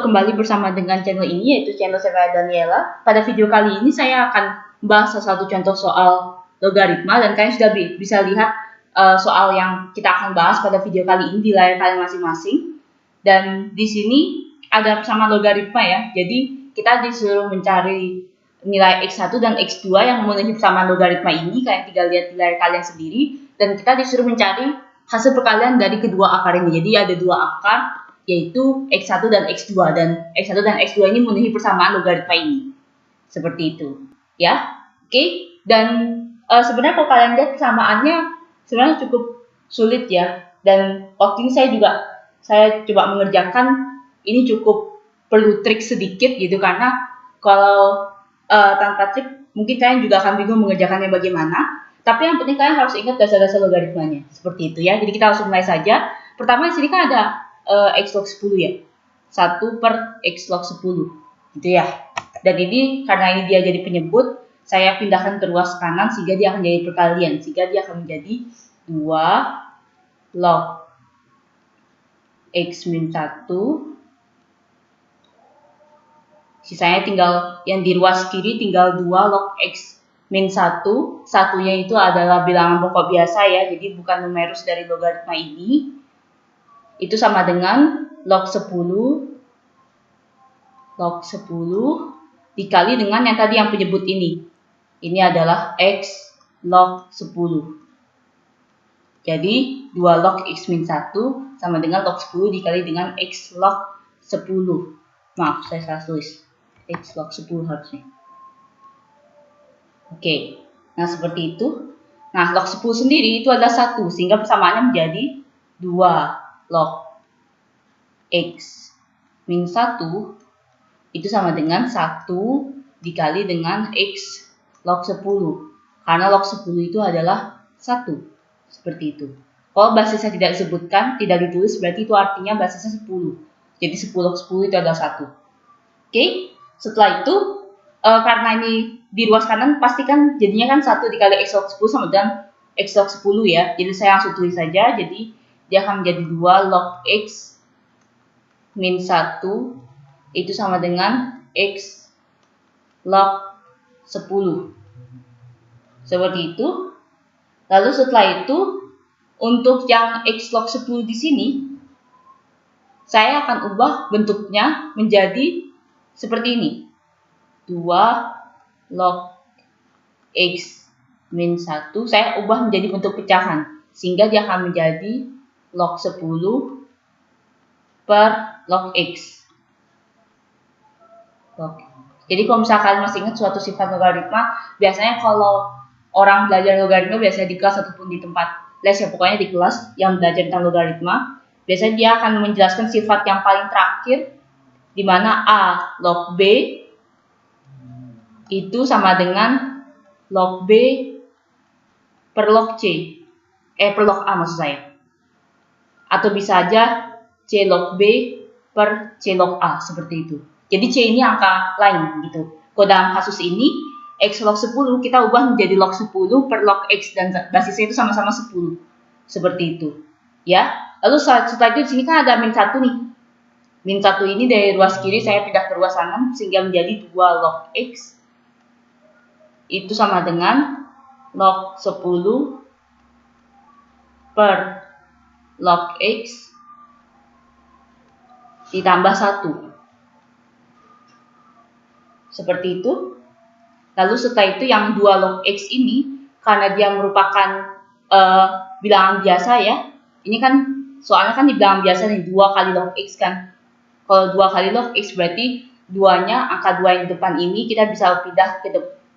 kembali bersama dengan channel ini, yaitu channel saya Daniela. Pada video kali ini saya akan membahas salah satu contoh soal logaritma, dan kalian sudah bisa lihat soal yang kita akan bahas pada video kali ini di layar kalian masing-masing. Dan di sini ada persamaan logaritma ya, jadi kita disuruh mencari nilai X1 dan X2 yang memenuhi persamaan logaritma ini. Kalian tinggal lihat di layar kalian sendiri, dan kita disuruh mencari hasil perkalian dari kedua akar ini. Jadi ada dua akar, yaitu X1 dan X2, dan X1 dan X2 ini memenuhi persamaan logaritma ini. Seperti itu, ya. Oke, dan sebenarnya kalau kalian lihat persamaannya sebenarnya cukup sulit ya. Dan waktu ini saya coba mengerjakan ini cukup perlu trik sedikit gitu, karena kalau tanpa trik mungkin kalian juga akan bingung mengerjakannya bagaimana. Tapi yang penting kalian harus ingat dasar-dasar logaritmanya. Seperti itu ya. Jadi kita langsung mulai saja. Pertama di sini kan ada X log 10 ya, 1 per X log 10 gitu ya. Dan ini karena ini dia jadi penyebut, saya pindahkan ke ruas kanan sehingga dia akan jadi perkalian, sehingga dia akan menjadi 2 log X min 1. Sisanya tinggal yang di ruas kiri tinggal 2 log X min 1. Satunya itu adalah bilangan pokok biasa ya, jadi bukan numerus dari logaritma ini. Itu sama dengan log 10 dikali dengan yang tadi yang penyebut ini. Ini adalah X log 10. Jadi 2 log X min 1 sama dengan log 10 dikali dengan X log 10. Maaf, saya salah tulis. X log 10 harusnya. Oke, nah seperti itu. Nah, log 10 sendiri itu adalah 1, sehingga persamaannya menjadi 2 log X min 1 itu sama dengan 1 dikali dengan X log 10. Karena log 10 itu adalah 1. Seperti itu. Kalau basisnya tidak disebutkan, tidak ditulis, berarti itu artinya basisnya 10. Jadi 10 log 10 itu adalah 1. Oke, setelah itu karena ini di ruas kanan pastikan jadinya kan 1 dikali X log 10 sama dengan X log 10 ya. Jadi saya langsung tulis saja. Jadi dia akan menjadi 2 log X min 1 itu sama dengan X log 10. Seperti itu. Lalu setelah itu, untuk yang X log 10 di sini, saya akan ubah bentuknya menjadi seperti ini. 2 log X min 1, saya ubah menjadi bentuk pecahan, sehingga dia akan menjadi log 10 per log X. Jadi kalau misalkan masih ingat suatu sifat logaritma, biasanya kalau orang belajar logaritma biasanya di kelas ataupun di tempat les ya, pokoknya di kelas yang belajar tentang logaritma, biasanya dia akan menjelaskan sifat yang paling terakhir, di mana A log B itu sama dengan log B per log C, per log A maksud saya. Atau bisa aja C log B per C log A, seperti itu. Jadi C ini angka lain gitu. Kalau dalam kasus ini X log 10 kita ubah menjadi log 10 per log X, dan basisnya itu sama-sama 10. Seperti itu. Ya. Lalu setelah itu di sini kan ada min 1 nih. Min 1 ini dari ruas kiri saya pindah ke ruas kanan sehingga menjadi 2 log X itu sama dengan log 10 per log X ditambah 1. Seperti itu. Lalu setelah itu yang 2 log X ini, karena dia merupakan bilangan biasa ya. Ini kan soalnya kan di bilangan biasa nih, 2 kali log X kan. Kalau 2 kali log X berarti angka 2 yang di depan ini kita bisa pindah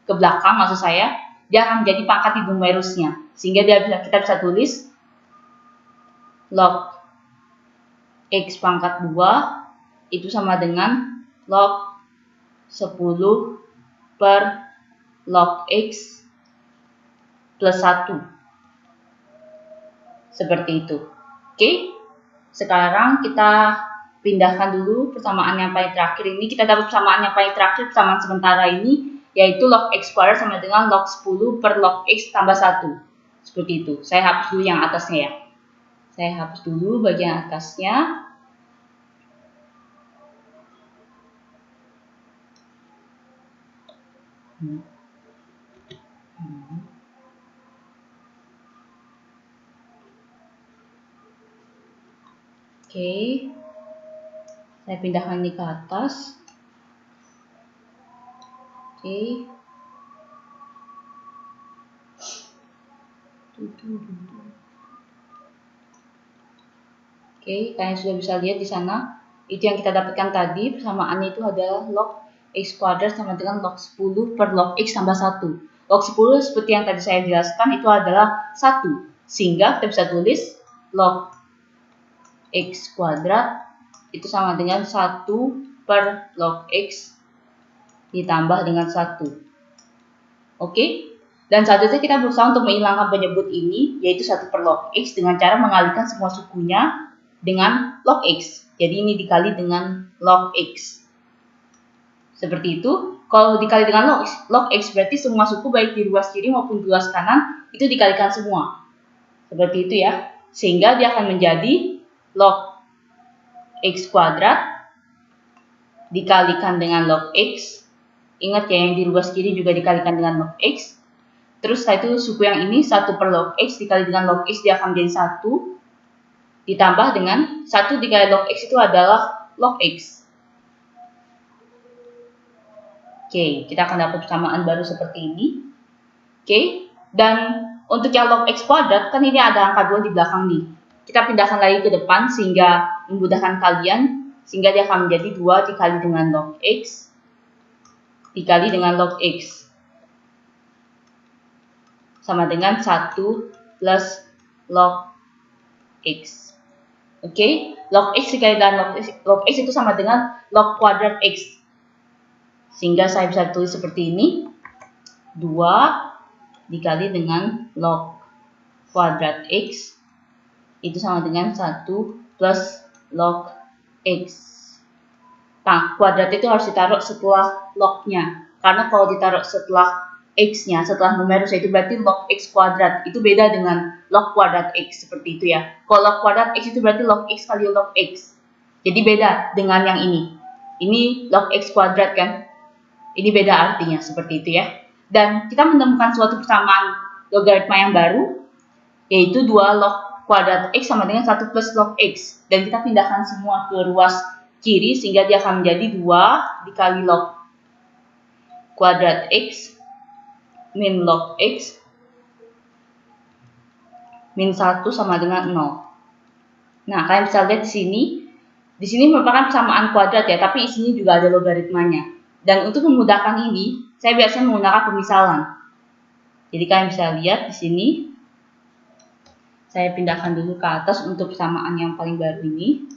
ke belakang, maksud saya. Dia akan menjadi pangkat di numerusnya. Sehingga kita bisa tulis log X pangkat 2 itu sama dengan log 10 per log X plus 1. Seperti itu. Oke. Sekarang kita pindahkan dulu persamaan yang paling terakhir ini. Kita dapat persamaan yang paling terakhir, persamaan sementara ini, yaitu log X square sama dengan log 10 per log X tambah 1. Seperti itu. Saya hapus dulu yang atasnya ya. Saya hapus dulu bagian atasnya. Oke, saya pindahkan ini ke atas. Oke. Oke, kalian sudah bisa lihat di sana. Itu yang kita dapatkan tadi, persamaannya itu adalah log x kuadrat sama dengan log 10 per log x tambah 1. Log 10 seperti yang tadi saya jelaskan itu adalah 1. Sehingga kita bisa tulis log x kuadrat itu sama dengan 1 per log x ditambah dengan 1. Oke? Dan saat itu kita berusaha untuk menghilangkan penyebut ini, yaitu 1 per log x dengan cara mengalihkan semua sukunya dengan log x. Jadi ini dikali dengan log x. Seperti itu. Kalau dikali dengan log x berarti semua suku baik di ruas kiri maupun di ruas kanan itu dikalikan semua. Seperti itu ya. Sehingga dia akan menjadi log x kuadrat dikalikan dengan log x. Ingat ya, yang di ruas kiri juga dikalikan dengan log x. Terus setelah itu suku yang ini 1 per log x dikali dengan log x dia akan menjadi 1. Ditambah dengan 1 dikali log x itu adalah log x. Oke, kita akan dapat persamaan baru seperti ini. Oke, dan untuk yang log x kuadrat, kan ini ada angka 2 di belakang nih. Kita pindahkan lagi ke depan sehingga memudahkan kalian. Sehingga dia akan menjadi 2 dikali dengan log x dikali dengan log x. Sama dengan 1 plus log x. Oke, log x dikali dengan log x itu sama dengan log kuadrat x. Sehingga saya bisa tulis seperti ini. 2 dikali dengan log kuadrat x itu sama dengan 1 plus log x. Nah, kuadrat itu harus ditaruh setelah lognya. Karena kalau ditaruh setelah x-nya, setelah numerus itu berarti log x kuadrat. Itu beda dengan log kuadrat x, seperti itu ya. Kalau log kuadrat x itu berarti log x kali log x. Jadi beda dengan yang ini. Ini log x kuadrat kan. Ini beda artinya, seperti itu ya. Dan kita menemukan suatu persamaan logaritma yang baru, yaitu 2 log kuadrat x sama dengan 1 plus log x. Dan kita pindahkan semua ke ruas kiri, sehingga dia akan menjadi 2 dikali log kuadrat x min log x min 1 sama dengan 0. Nah, kalian bisa lihat di sini. Di sini merupakan persamaan kuadrat ya, tapi isinya juga ada logaritmanya. Dan untuk memudahkan ini, saya biasanya menggunakan pemisalan. Jadi kalian bisa lihat di sini. Saya pindahkan dulu ke atas untuk persamaan yang paling baru ini.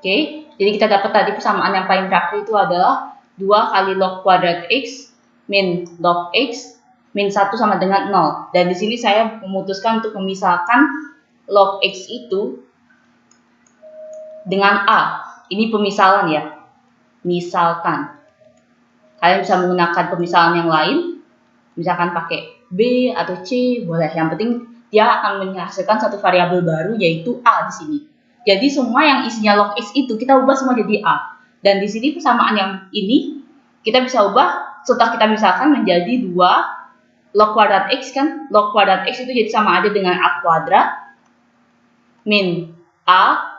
Oke, jadi kita dapat tadi persamaan yang paling terakhir itu adalah 2 kali log kuadrat x min log x min 1 sama dengan 0. Dan di sini saya memutuskan untuk memisahkan log x itu dengan a. Ini pemisalan ya. Misalkan kalian bisa menggunakan pemisalan yang lain, misalkan pakai b atau c, boleh. Yang penting dia akan menghasilkan satu variabel baru, yaitu a di sini. Jadi semua yang isinya log x itu kita ubah semua jadi a. Dan di sini persamaan yang ini kita bisa ubah setelah kita misalkan menjadi 2 log kuadrat x kan. Log kuadrat x itu jadi sama aja dengan a kuadrat min a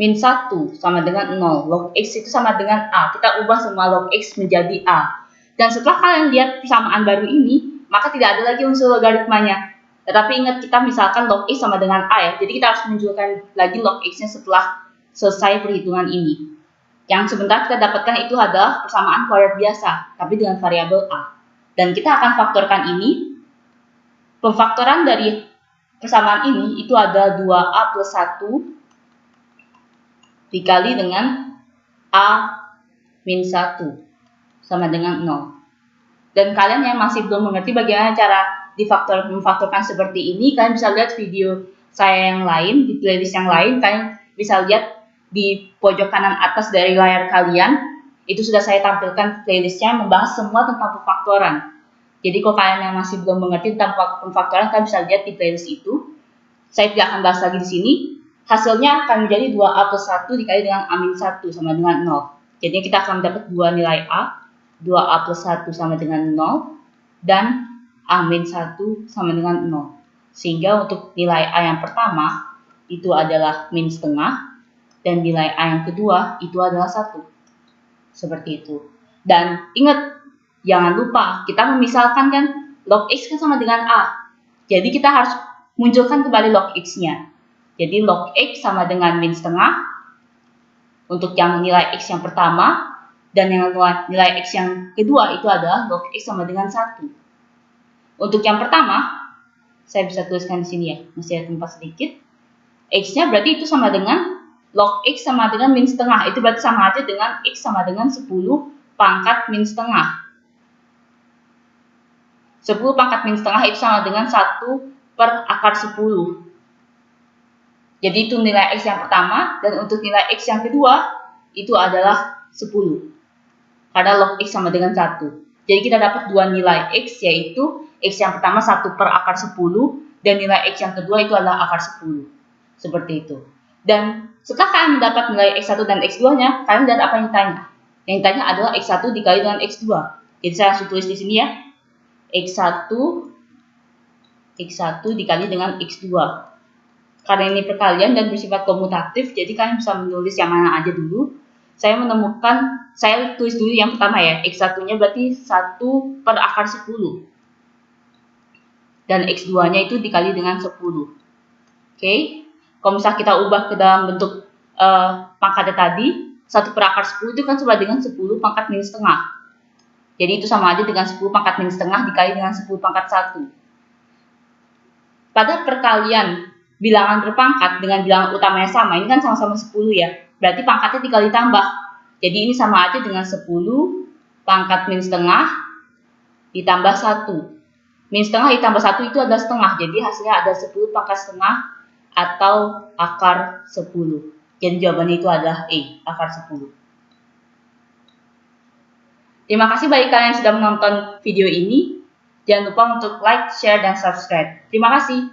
min 1 sama dengan 0. Log x itu sama dengan a. Kita ubah semua log x menjadi a. Dan setelah kalian lihat persamaan baru ini, maka tidak ada lagi unsur logaritmanya. Tetapi ingat, kita misalkan log x sama dengan a ya. Jadi kita harus menunjukkan lagi log x-nya setelah selesai perhitungan ini. Yang sebentar kita dapatkan itu adalah persamaan kuadrat biasa, tapi dengan variabel a. Dan kita akan faktorkan ini. Pemfaktoran dari persamaan ini itu ada 2a plus 1 dikali dengan a min 1 sama dengan 0. Dan kalian yang masih belum mengerti bagaimana cara memfaktorkan seperti ini, kalian bisa lihat video saya yang lain, di playlist yang lain. Kalian bisa lihat di pojok kanan atas dari layar kalian. Itu sudah saya tampilkan playlistnya membahas semua tentang pemfaktoran. Jadi kalau kalian yang masih belum mengerti tentang pemfaktoran, kalian bisa lihat di playlist itu. Saya tidak akan bahas lagi di sini. hasilnya akan menjadi 2A plus 1 dikali dengan A-1 sama dengan 0. Jadi kita akan dapat 2 nilai A, 2A plus 1 sama dengan 0, dan A-1 sama dengan 0. Sehingga untuk nilai A yang pertama itu adalah min setengah, dan nilai A yang kedua itu adalah 1. Seperti itu. Dan ingat, jangan lupa kita memisalkan kan log X kan sama dengan A. Jadi kita harus munculkan kembali log X-nya. Jadi log X sama dengan min setengah untuk yang nilai X yang pertama, dan yang nilai X yang kedua itu adalah log X sama dengan 1. Untuk yang pertama, saya bisa tuliskan di sini ya, masih ada tempat sedikit. X-nya berarti itu sama dengan log X sama dengan min setengah. Itu berarti sama aja dengan X sama dengan 10 pangkat min setengah. 10 pangkat min setengah itu sama dengan 1 per akar 10. Jadi itu nilai X yang pertama, dan untuk nilai X yang kedua itu adalah 10. Karena log X sama dengan 1. Jadi kita dapat dua nilai X, yaitu X yang pertama 1 per akar 10, dan nilai X yang kedua itu adalah akar 10. Seperti itu. Dan setelah kalian mendapat nilai X1 dan X2-nya, kalian lihat apa yang ditanya. Yang ditanya adalah X1 dikali dengan X2. Jadi saya langsung tulis di sini ya. X1 dikali dengan X2. Karena ini perkalian dan bersifat komutatif, jadi kalian bisa menulis yang mana aja dulu. Saya tulis dulu yang pertama ya. X1-nya berarti 1 per akar 10. Dan X2-nya itu dikali dengan 10. Oke. Kalau misalnya kita ubah ke dalam bentuk pangkatnya tadi, 1 per akar 10 itu kan sama dengan 10 pangkat min setengah. Jadi itu sama aja dengan 10 pangkat min setengah dikali dengan 10 pangkat 1. Pada perkalian bilangan berpangkat dengan bilangan utamanya sama, ini kan sama-sama 10 ya. Berarti pangkatnya dikali tambah. Jadi ini sama aja dengan 10 pangkat min setengah ditambah 1. Min setengah ditambah 1 itu adalah setengah. Jadi hasilnya ada 10 pangkat setengah atau akar 10. Jadi jawabannya itu adalah E, akar 10. Terima kasih bagi kalian yang sudah menonton video ini. Jangan lupa untuk like, share, dan subscribe. Terima kasih.